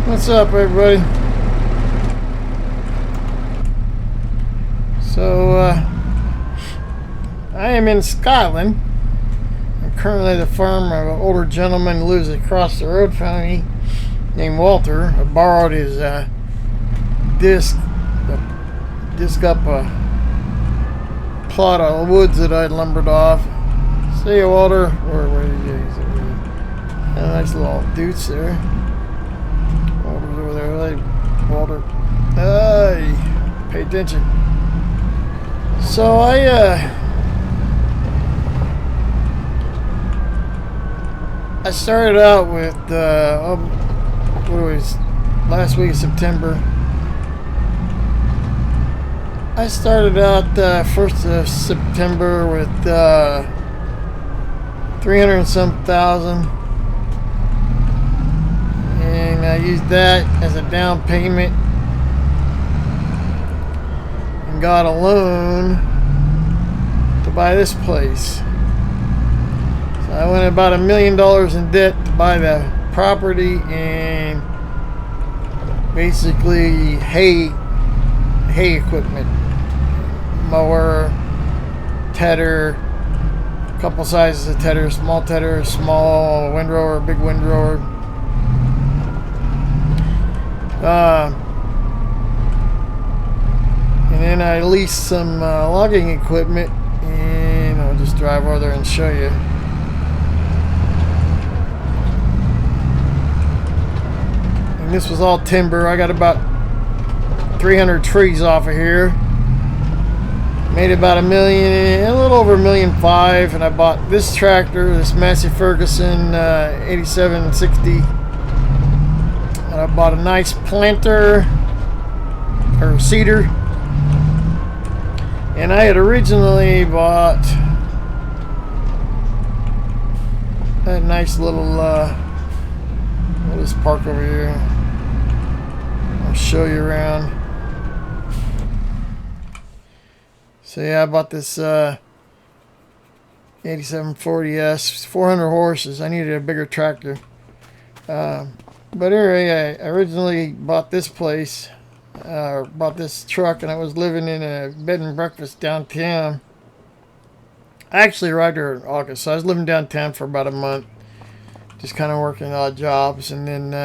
What's up, everybody? So, I am in Scotland. I'm currently at the farm of an older gentleman who lives across the road from me named Walter. I borrowed his disc up a plot of woods that I'd lumbered off. See you, Walter. Where is he? A nice little dudes there. Walter's over there. Hey, Walter. Hey, pay attention. So I started out with what was last week of September. I started out 1st of September with 300 and some thousand, and I used that as a down payment and got a loan to buy this place. So I went about $1 million in debt to buy the property and basically hay equipment, mower, tedder, a couple sizes of tedder, small, windrower, big windrower. And then I leased some logging equipment, and I'll just drive over there and show you. And this was all timber. I got about 300 trees off of here. Made about a little over $1.5 million, and I bought this tractor, this Massey Ferguson 8760. I bought a nice planter or cedar, and I had originally bought that nice little we'll just park over here. I'll show you around. So yeah, I bought this 8740S, 400 horses. I needed a bigger tractor. But anyway, I originally bought this place, bought this truck, and I was living in a bed and breakfast downtown. I actually arrived here in August, so I was living downtown for about a month, just kind of working odd jobs. And then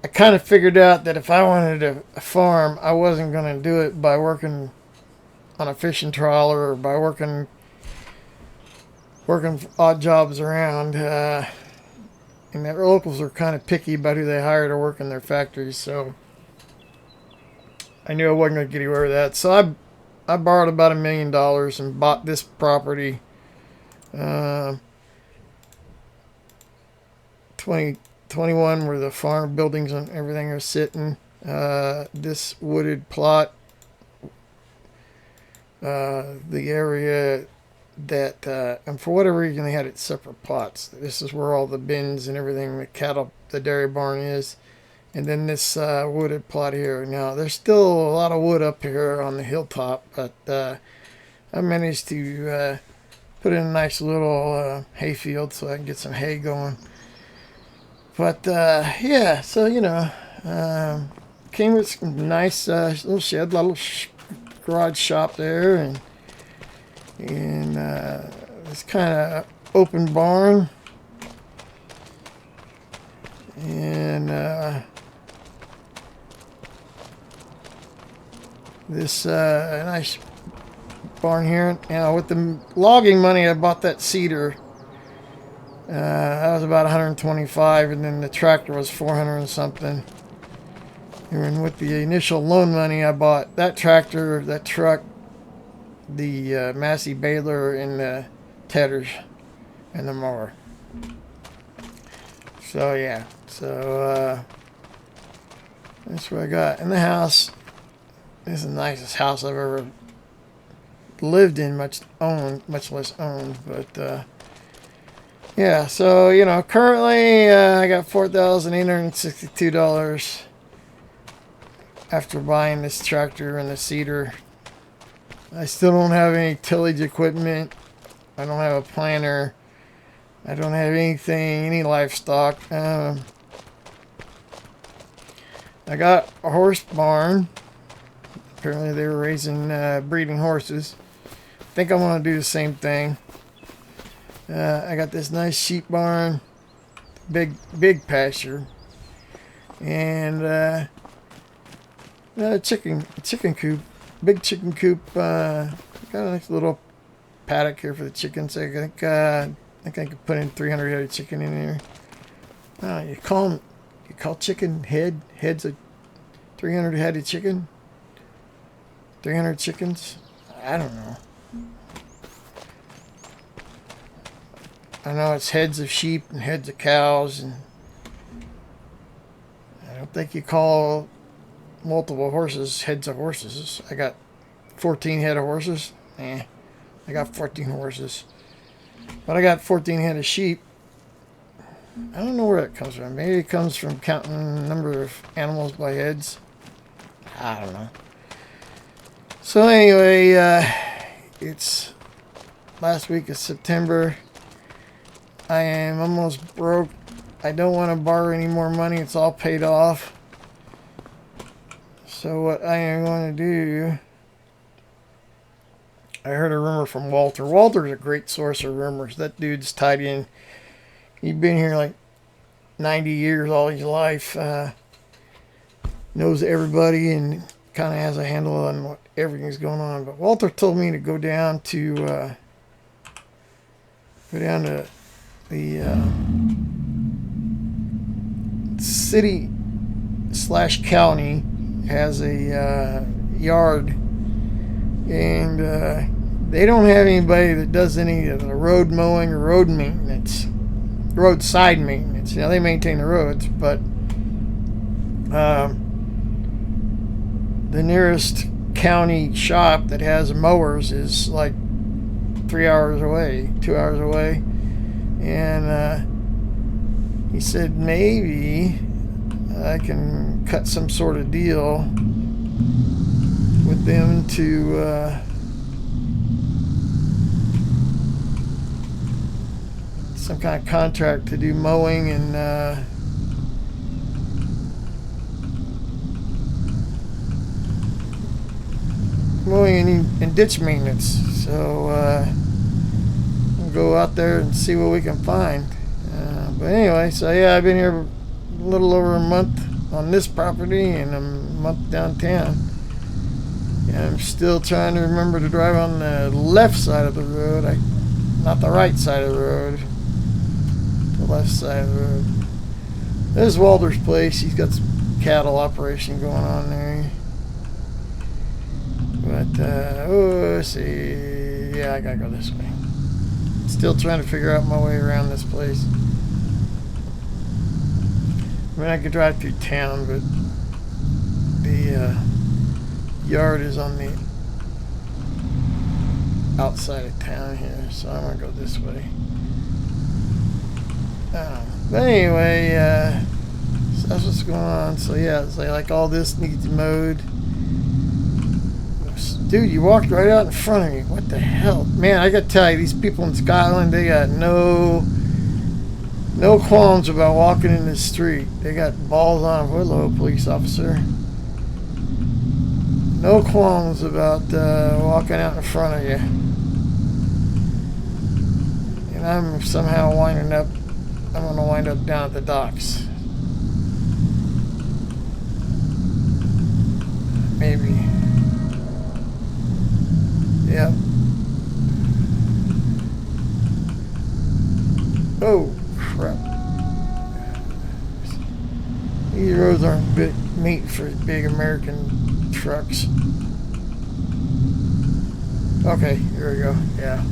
I kind of figured out that if I wanted a farm, I wasn't going to do it by working on a fishing trawler or by working odd jobs around. And the locals are kind of picky about who they hire to work in their factories, so I knew I wasn't going to get anywhere with that. So I borrowed about $1 million and bought this property. 2021, where the farm buildings and everything are sitting. This wooded plot, the area that and for whatever reason they had it separate plots. This is where all the bins and everything, the dairy barn is, and then this wooded plot here. Now there's still a lot of wood up here on the hilltop, but I managed to put in a nice little hay field so I can get some hay going. But yeah, so you know, came with some nice little shed, little garage shop there, and this kind of open barn, and this nice barn here. Now with the logging money, I bought that cedar. That was about 125, and then the tractor was 400 and something. And with the initial loan money, I bought that tractor, that truck, the Massey baler, and the tedders, and the mower. So yeah. So that's what I got. And the house is the nicest house I've ever lived in, much less owned. But yeah, so you know, currently I got $4,862 after buying this tractor and the seeder. I still don't have any tillage equipment. I don't have a planter. I don't have anything, any livestock. I got a horse barn. Apparently they were raising, breeding horses. I think I'm going to do the same thing. I got this nice sheep barn, big pasture, and a chicken coop, big chicken coop. Got a nice little paddock here for the chickens. I think I could put in 300 head of chicken in there. You call chicken heads of 300 head of chicken? 300 chickens? I don't know. I know it's heads of sheep and heads of cows, and I don't think you call multiple horses heads of horses. I got 14 head of horses. I got 14 horses. But I got 14 head of sheep. I don't know where that comes from. Maybe it comes from counting the number of animals by heads. I don't know. So anyway, it's last week of September. I am almost broke. I don't want to borrow any more money. It's all paid off. So what I am going to do, I heard a rumor from Walter. Walter's a great source of rumors. That dude's tied in. He's been here like 90 years, all his life. Knows everybody and kind of has a handle on what everything's going on. But Walter told me to go down to the city/county has a yard, and they don't have anybody that does any of the road mowing or road maintenance, roadside maintenance. You know, they maintain the roads, but the nearest county shop that has mowers is like 3 hours away, 2 hours away. And he said maybe I can cut some sort of deal with them to some kind of contract to do mowing and ditch maintenance. So we'll go out there and see what we can find. But anyway, so yeah, I've been here a little over a month on this property and a month downtown. And I'm still trying to remember to drive on the left side of the road, not the right side of the road, the left side of the road. This is Walter's place. He's got some cattle operation going on there. But, let's see. Yeah, I gotta go this way. Still trying to figure out my way around this place. I mean, I could drive through town, but the yard is on the outside of town here, so I'm gonna go this way. But anyway, so that's what's going on. So yeah, it's like all this needs mowed. Dude, you walked right out in front of me. What the hell? Man, I gotta tell you, these people in Scotland, they got no qualms about walking in the street. They got balls on them. Hello, police officer. No qualms about walking out in front of you. And I'm somehow I'm gonna wind up down at the docks. Maybe. Yep. Oh, crap. These roads aren't meant for big American trucks. Okay, here we go. Yeah.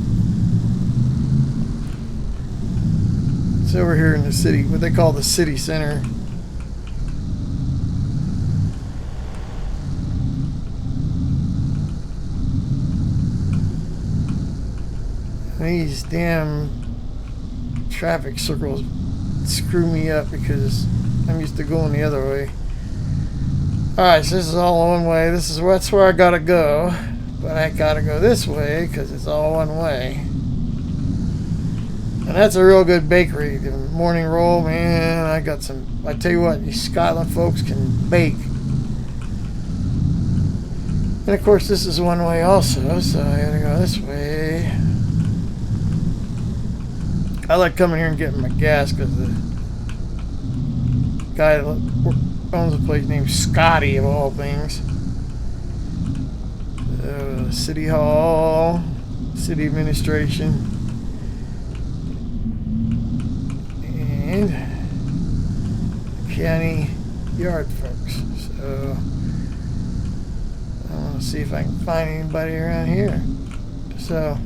It's over here in the city, what they call the city center. These damn traffic circles screw me up because I'm used to going the other way. Alright, so this is all one way. That's where I gotta go. But I gotta go this way because it's all one way. And that's a real good bakery. The morning roll, man, I tell you what, these Scotland folks can bake. And of course this is one way also, so I gotta go this way. I like coming here and getting my gas because the guy that owns a place named Scotty, of all things. City Hall, City Administration, and County Yard folks. So I want to see if I can find anybody around here. So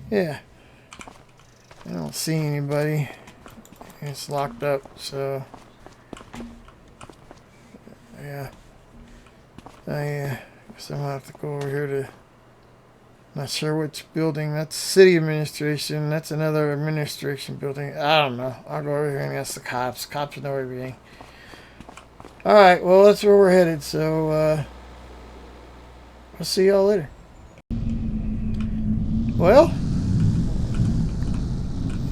yeah, I don't see anybody. It's locked up, so yeah. I guess I'm gonna have to go over here to, not sure which building. That's city administration. That's another administration building. I don't know. I'll go over here and ask the cops. Cops know everything. Alright, well, that's where we're headed, so I'll see y'all later. Well,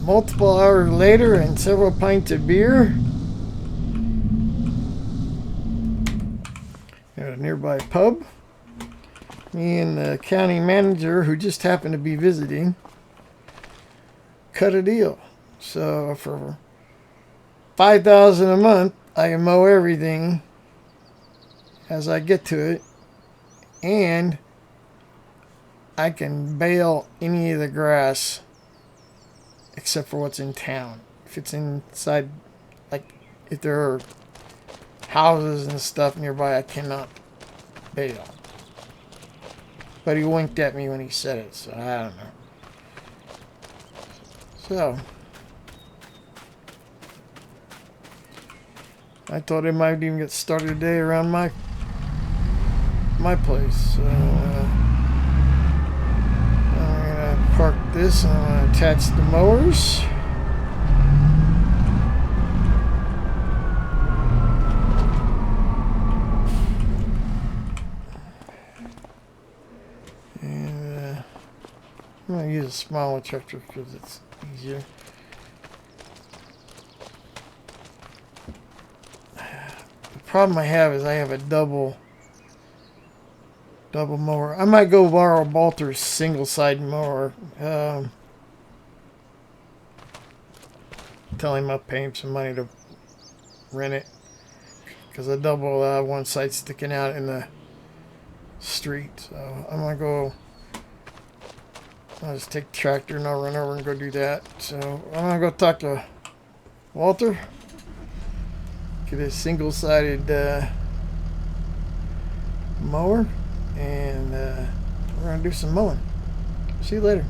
multiple hours later and several pints of beer at a nearby pub, me and the county manager, who just happened to be visiting, cut a deal. So for $5,000 a month, I can mow everything as I get to it, and I can bale any of the grass except for what's in town. If it's inside, like if there are houses and stuff nearby, I cannot bale. But he winked at me when he said it, so I don't know. So I thought it might even get started today around my place. So I'm gonna park this and I'm gonna attach the mowers. And I'm gonna use a smaller tractor because it's easier. The problem I have is I have a double mower. I might go borrow Balter's single side mower. Tell him I'll pay him some money to rent it, because a double one side sticking out in the street. So I'm gonna go. I'll just take the tractor and I'll run over and go do that. So I'm gonna go talk to Walter. Get a single-sided mower, and we're gonna do some mowing. See you later.